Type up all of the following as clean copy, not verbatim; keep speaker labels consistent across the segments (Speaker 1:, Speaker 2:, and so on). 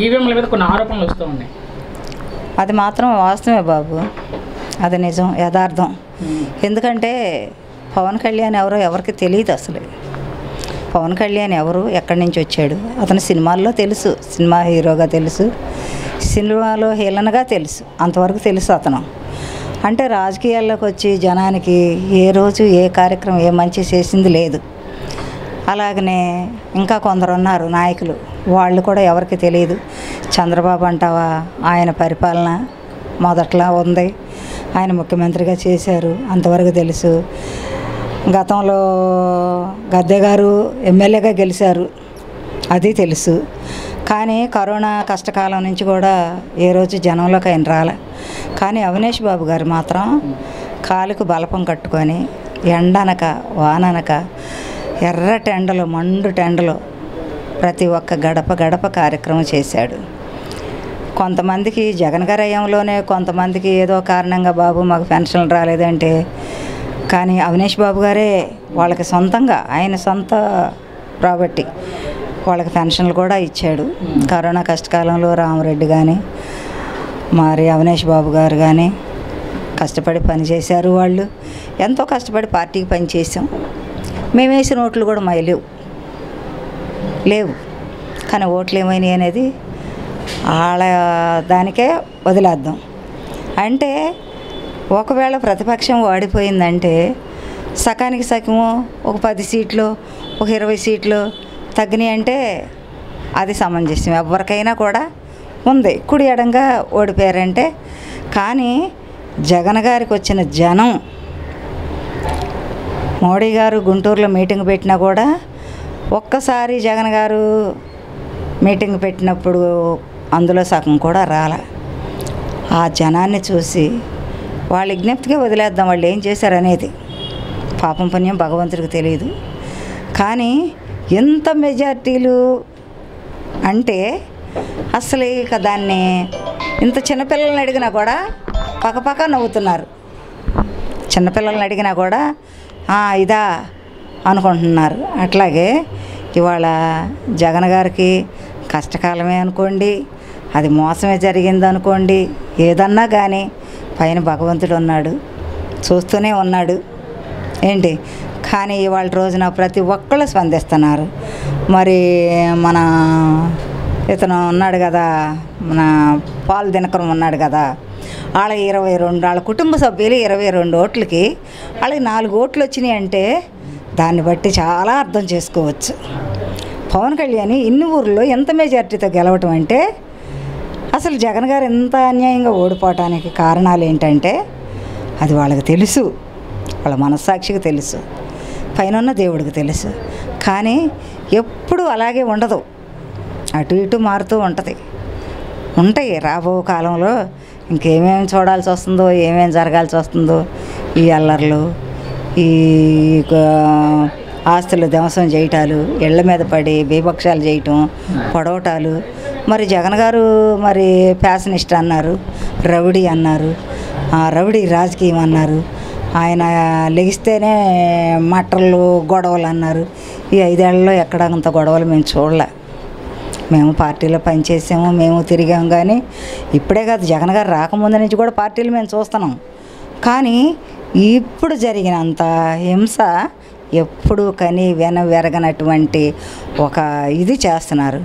Speaker 1: ఈవీఎంల మీద కొన్ని ఆరోపణలు వస్తూ ఉన్నాయి.
Speaker 2: అది మాత్రం వాస్తవమే బాబు, అది నిజం, యథార్థం. ఎందుకంటే పవన్ కళ్యాణ్ ఎవరో ఎవరికి తెలియదు అసలు. పవన్ కళ్యాణ్ ఎవరు, ఎక్కడి నుంచి వచ్చాడు, అతను సినిమాల్లో తెలుసు, సినిమా హీరోగా తెలుసు, సినిమాలో హీలనగా తెలుసు, అంతవరకు తెలుసు అతను. అంటే రాజకీయాల్లోకి వచ్చి జనానికి ఏ రోజు ఏ కార్యక్రమం ఏ మంచి చేసింది లేదు. అలాగనే ఇంకా కొందరు ఉన్నారు నాయకులు, వాళ్ళు కూడా ఎవరికి తెలియదు. చంద్రబాబు అంటావా, ఆయన పరిపాలన మొదట్లో ఉంది, ఆయన ముఖ్యమంత్రిగా చేశారు, అంతవరకు తెలుసు. గతంలో గద్దె గారు ఎమ్మెల్యేగా గెలిచారు, అది తెలుసు. కానీ కరోనా కష్టకాలం నుంచి కూడా ఏ రోజు జనంలోకి ఆయన రాలే. కానీ అవినేష్ బాబు గారు మాత్రం కాలుకు బలపం కట్టుకొని ఎండనక వాననక ఎర్ర టెండలు మండు టెండలు ప్రతి ఒక్క గడప గడప కార్యక్రమం చేశాడు. కొంతమందికి జగన్ గారి అయ్యంలోనే, కొంతమందికి ఏదో కారణంగా బాబు మాకు పెన్షన్లు రాలేదంటే, కానీ అవినేష్ బాబు గారే వాళ్ళకి సొంతంగా ఆయన సొంత ప్రాపర్టీ వాళ్ళకి పెన్షన్లు కూడా ఇచ్చాడు. కరోనా కష్టకాలంలో రామరెడ్డి కానీ మరి అవినేష్ బాబు గారు కానీ కష్టపడి పనిచేశారు. వాళ్ళు ఎంతో కష్టపడి పార్టీకి పనిచేసాం. మేము వేసిన ఓట్లు కూడా మా లేవు, కానీ ఓట్లు ఏమైనాయి అనేది వాళ్ళ దానికే వదిలేద్దాం. అంటే ఒకవేళ ప్రతిపక్షం ఓడిపోయిందంటే సకానికి సగము ఒక 10 సీట్లు ఒక 20 సీట్లు తగ్గినాయి అంటే అది సమంజసం, ఎవరికైనా కూడా ఉంది. కుడి ఎడంగా ఓడిపోయారంటే. కానీ జగన్ గారికి వచ్చిన జనం, మోడీ గారు గుంటూరులో మీటింగ్ పెట్టినా కూడా ఒక్కసారి జగన్ గారు మీటింగ్ పెట్టినప్పుడు అందులో సగం కూడా రాలే. ఆ జనాన్ని చూసి వాళ్ళ విజ్ఞప్తిగా వదిలేద్దాం, వాళ్ళు ఏం చేశారనేది. పాపం పుణ్యం భగవంతుడికి తెలియదు. కానీ ఎంత మెజార్టీలు అంటే అసలు ఇక దాన్ని ఇంత చిన్నపిల్లల్ని అడిగినా కూడా పక్కపక్క నవ్వుతున్నారు. చిన్నపిల్లల్ని అడిగినా కూడా ఇదా అనుకుంటున్నారు. అట్లాగే ఇవాళ జగన్ గారికి కష్టకాలమే అనుకోండి, అది మోసమే జరిగింది అనుకోండి, ఏదన్నా కానీ పైన భగవంతుడు ఉన్నాడు, చూస్తూనే ఉన్నాడు ఏంటి. కానీ ఇవాళ రోజున ప్రతి ఒక్కళ్ళు స్పందిస్తున్నారు. మరి మన ఇతను ఉన్నాడు కదా, మన పాల్ దినకరం ఉన్నాడు కదా, వాళ్ళ 22 వాళ్ళ కుటుంబ సభ్యులు 22 ఓట్లకి వాళ్ళకి 4 ఓట్లు వచ్చినాయి అంటే దాన్ని బట్టి చాలా అర్థం చేసుకోవచ్చు. పవన్ కళ్యాణ్ ఇన్ని ఊర్లో ఎంత మెజార్టీతో గెలవటం అంటే అసలు జగన్ గారు ఎంత అన్యాయంగా ఓడిపోవటానికి కారణాలు ఏంటంటే అది వాళ్ళకి తెలుసు, వాళ్ళ మనస్సాక్షికి తెలుసు, పైన ఉన్న దేవుడికి తెలుసు. కానీ ఎప్పుడు అలాగే ఉండదు, అటు ఇటు మారుతూ ఉంటాయి. రాబో కాలంలో ఇంకేమేమి చూడాల్సి వస్తుందో, ఏమేమి జరగాల్సి వస్తుందో, ఈ అల్లర్లు, ఈ ఆస్తులు ధ్వంసం చేయటాలు, ఇళ్ల మీద పడి బీభక్షాలు చేయటం, పొడవటాలు. మరి జగన్ గారు మరి ఫ్యాషనిస్ట్ అన్నారు, రౌడీ అన్నారు, రౌడీ రాజకీయం అన్నారు, ఆయన లెగిస్తేనే మట్టర్లు గొడవలు అన్నారు. ఈ 5 ఏళ్లలో ఎక్కడంత గొడవలు మేము చూడలే. మేము పార్టీలో పనిచేసాము, మేము తిరిగాము. కానీ ఇప్పుడే కాదు, జగన్ గారు రాకముందు నుంచి కూడా పార్టీలు మేము చూస్తున్నాం. కానీ ఇప్పుడు జరిగినంత హింస ఎప్పుడు కని వెరగనటువంటి ఒక ఇది చేస్తున్నారు.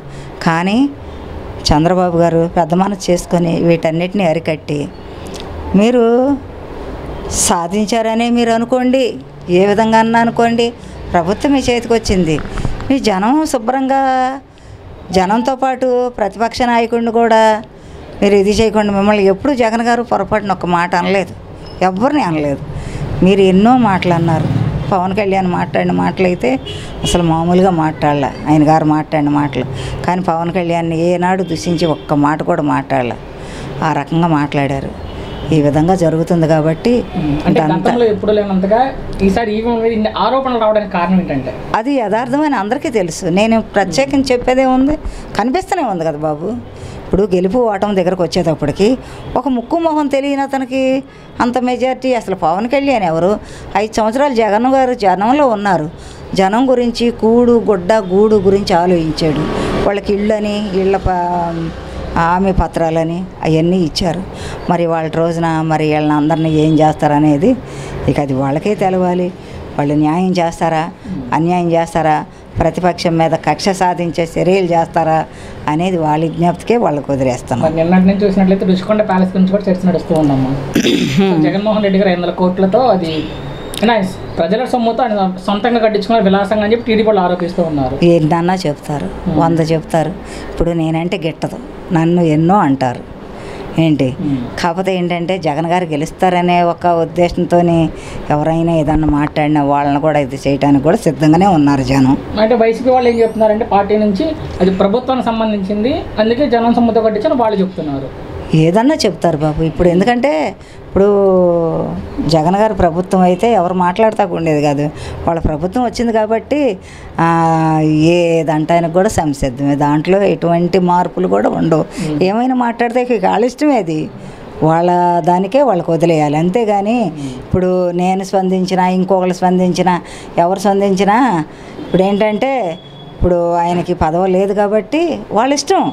Speaker 2: కానీ చంద్రబాబు గారు పెద్ద మనసు చేసుకొని వీటన్నిటిని అరికట్టి మీరు సాధించారనే మీరు అనుకోండి, ఏ విధంగా అన్నా అనుకోండి, ప్రభుత్వం మీ చేతికి వచ్చింది. మీ జనం శుభ్రంగా జనంతో పాటు ప్రతిపక్ష నాయకుడిని కూడా మీరు ఇది చేయకుండా మిమ్మల్ని ఎప్పుడు జగన్ గారు పొరపాటున ఒక్క మాట అనలేదు, ఎవరిని అనలేదు. మీరు ఎన్నో మాటలు అన్నారు. పవన్ కళ్యాణ్ మాట్లాడిన మాటలు అయితే అసలు మామూలుగా మాట్లాడలే, ఆయన గారు మాట్లాడిన మాటలు. కానీ పవన్ కళ్యాణ్ ఏనాడు దూషించి ఒక్క మాట కూడా మాట్లాడలే, ఆ రకంగా మాట్లాడారు. ఈ విధంగా జరుగుతుంది కాబట్టి
Speaker 1: ఎప్పుడు లేనంతగా ఈసారి ఇన్ని ఆరోపణలు రావడానికి కారణం ఏంటంటే
Speaker 2: అది యథార్థమని అందరికీ తెలుసు. నేను ప్రత్యేకించి చెప్పేదే ఉంది, కనిపిస్తూనే ఉంది కదా బాబు. ఇప్పుడు గెలుపు ఓటం దగ్గరకు వచ్చేటప్పటికి ఒక ముక్కు మొహం తెలియని అతనికి అంత మెజార్టీ. అసలు పవన్ కళ్యాణ్ ఎవరు? 5 సంవత్సరాలు జగన్ గారు జనంలో ఉన్నారు, జనం గురించి కూడు గుడ్డ గూడు గురించి ఆలోచించాడు. వాళ్ళకి ఇళ్ళని హామీ పత్రాలని అవన్నీ ఇచ్చారు. మరి వాళ్ళ రోజున మరి వీళ్ళని అందరినీ ఏం చేస్తారనేది ఇక అది వాళ్ళకే తెలవాలి. వాళ్ళు న్యాయం చేస్తారా, అన్యాయం చేస్తారా, ప్రతిపక్షం మీద కక్ష సాధించే చర్యలు చేస్తారా అనేది వాళ్ళ విజ్ఞప్తికే వాళ్ళకు వదిలేస్తాం.
Speaker 1: నిన్నటి నుంచి చూసినట్లయితే రుషికొండ ప్యాలెస్ గురించి కూడా చర్చ నడుస్తూ ఉందమ్మా. జగన్మోహన్ రెడ్డి గారు 500 కోట్లతో అది ప్రజల సొమ్ముతో ఆయన సొంతంగా కట్టించుకున్న విలాసంగా అని చెప్పి టీడీపీ వాళ్ళు ఆరోపిస్తూ ఉన్నారు.
Speaker 2: ఏంటన్నా చెప్తారు, 100 చెప్తారు. ఇప్పుడు నేనంటే గిట్టదు, నన్ను ఎన్నో అంటారు ఏంటి. కాకపోతే ఏంటంటే జగన్ గారు గెలుస్తారనే ఒక ఉద్దేశంతో ఎవరైనా ఏదన్నా మాట్లాడినా వాళ్ళని కూడా ఇది చేయడానికి కూడా సిద్ధంగానే ఉన్నారు జనం.
Speaker 1: అంటే వైసీపీ వాళ్ళు ఏం చెప్తున్నారంటే పార్టీ నుంచి అది ప్రభుత్వానికి సంబంధించింది, అందుకే జనం సొమ్ముతో కట్టించని వాళ్ళు చెప్తున్నారు.
Speaker 2: ఏదన్నా చెప్తారు బాబు. ఇప్పుడు ఎందుకంటే ఇప్పుడు జగన్ గారు ప్రభుత్వం అయితే ఎవరు మాట్లాడతాకు ఉండేది కాదు. వాళ్ళ ప్రభుత్వం వచ్చింది కాబట్టి ఏదంటానికి కూడా సంసిద్ధమే, దాంట్లో ఎటువంటి మార్పులు కూడా ఉండవు. ఏమైనా మాట్లాడితే వాళ్ళ ఇష్టమే, అది వాళ్ళ దానికే వాళ్ళకి వదిలేయాలి. అంతేగాని ఇప్పుడు నేను స్పందించినా ఇంకొకరు స్పందించినా ఎవరు స్పందించినా ఇప్పుడు ఏంటంటే ఇప్పుడు ఆయనకి పదవి లేదు కాబట్టి వాళ్ళ ఇష్టం.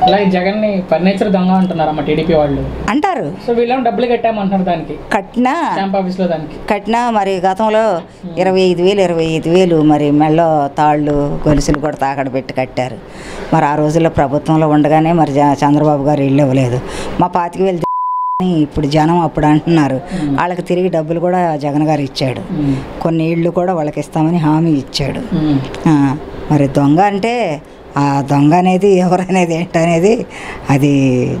Speaker 1: అలాగే జగన్ని ఫర్నిచర్ దొంగ అంటున్నారమ్మా టీడీపీ వాళ్ళు
Speaker 2: అంటారు.
Speaker 1: సో వీళ్ళేమో డబ్బులు కట్టామంటున్నారు, దానికి
Speaker 2: కట్టినా
Speaker 1: క్యాంప్ ఆఫీస్లో దానికి
Speaker 2: కట్టినా మరి గతంలో 25,000 మరి మెళ్ళో తాళ్ళు గొలుసులు కూడా తాకడ పెట్టి కట్టారు. మరి ఆ రోజుల్లో ప్రభుత్వంలో ఉండగానే మరి చంద్రబాబు గారు ఇల్లు ఇవ్వలేదు. మా 25,000 ఇప్పుడు జనం అప్పుడు అంటున్నారు. వాళ్ళకి తిరిగి డబ్బులు కూడా జగన్ గారు ఇచ్చాడు. కొన్ని ఇళ్ళు కూడా వాళ్ళకి ఇస్తామని హామీ ఇచ్చాడు. మరి దొంగ అంటే ఆ దొంగ అనేది ఎవరనేది ఏంటనేది అది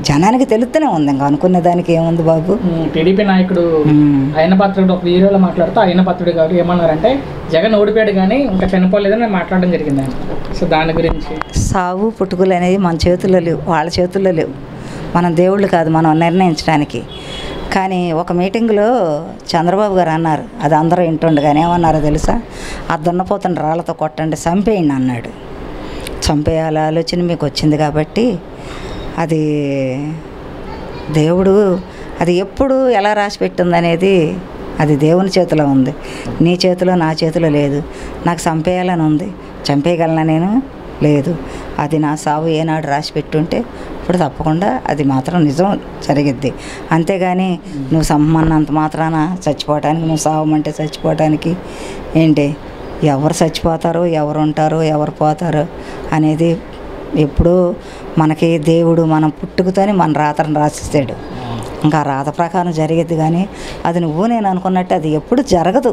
Speaker 2: జనానికి తెలుస్తూనే ఉంది. ఇంకా అనుకునే దానికి ఏముంది బాబు.
Speaker 1: టీడీపీ నాయకుడు అయ్యన్నపాత్రుడు ఒక వీడియోలో మాట్లాడుతూ అయ్యన్నపాత్రుడు గారు ఏమన్నారంటే జగన్ ఓడిపోయాడు కానీ ఇంకా చనిపోలేదని మాట్లాడడం జరిగింది ఆయన. సో దాని గురించి
Speaker 2: సావు పుట్టుకులు అనేది మన చేతుల్లో లేవు, వాళ్ళ చేతుల్లో లేవు. మనం దేవుళ్ళు కాదు మనం నిర్ణయించడానికి. కానీ ఒక మీటింగ్లో చంద్రబాబు గారు అన్నారు, అది అందరూ వింటుండగానే ఏమన్నారో తెలుసా, ఆ దున్నపోతున్న రాళ్ళతో కొట్టండి చంపేయండి అన్నాడు. చంపేయాల ఆలోచన మీకు వచ్చింది కాబట్టి అది దేవుడు అది ఎప్పుడు ఎలా రాసి పెట్టిందనేది అది దేవుని చేతిలో ఉంది. నీ చేతిలో నా చేతిలో లేదు. నాకు చంపేయాలని ఉంది, చంపేయగలనా నేను? లేదు. అది నా సావు ఏనాడు రాసి పెట్టుంటే ఇప్పుడు తప్పకుండా అది మాత్రం నిజం జరిగిద్ది. అంతేగాని నువ్వు సమ్మన్నంత మాత్రాన చచ్చిపోవటానికి, నువ్వు సావమంటే చచ్చిపోవటానికి ఏంటి, ఎవరు చచ్చిపోతారో ఎవరు ఉంటారో ఎవరు పోతారో అనేది ఎప్పుడూ మనకి దేవుడు మనం పుట్టుకతోనే మన రాతను రాసిస్తాడు. ఇంకా రాత ప్రకారం జరిగేది కానీ అది నువ్వు నేను అనుకున్నట్టు అది ఎప్పుడు జరగదు.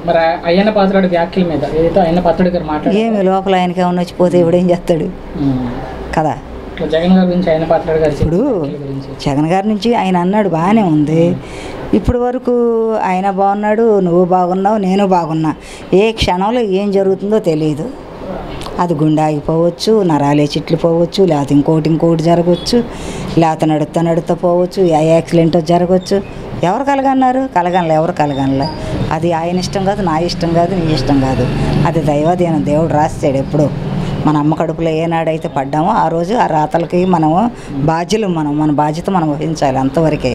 Speaker 1: మరి అయ్యన్నపాత్రుడి వ్యాఖ్యల మీద ఏదైతే అయ్యన్నపాత్రుడి గారు మాట్లాడారు,
Speaker 2: ఏమి లోపల ఆయనకి ఏమన్నా వచ్చిపోతే ఎవడేం చేస్తాడు కదా.
Speaker 1: జగన్ గారి గురించి అయ్యన్నపాత్రుడి గారు
Speaker 2: ఇప్పుడు జగన్ గారి నుంచి ఆయన అన్నాడు బాగానే ఉంది. ఇప్పుడు వరకు ఆయన బాగున్నాడు, నువ్వు బాగున్నావు, నేను బాగున్నా. ఏ క్షణంలో ఏం జరుగుతుందో తెలియదు. అది గుండె ఆగిపోవచ్చు, నరాలే చిట్లు పోవచ్చు, లేకపోతే ఇంకోటి జరగవచ్చు, లేకపోతే నడుతా పోవచ్చు, ఏ యాక్సిడెంట్ జరగవచ్చు. ఎవరు కలగన్నారు? ఎవరు కలగనలే. అది ఆయన ఇష్టం కాదు, నా ఇష్టం కాదు, నీ ఇష్టం కాదు. అది దైవాధీనం, దేవుడు రాస్తాడు. ఎప్పుడు మన అమ్మ కడుపులో ఏనాడైతే పడ్డామో ఆ రోజు ఆ రాతలకి మనము బాధ్యులు, మన బాధ్యత మనం వహించాలి అంతవరకే.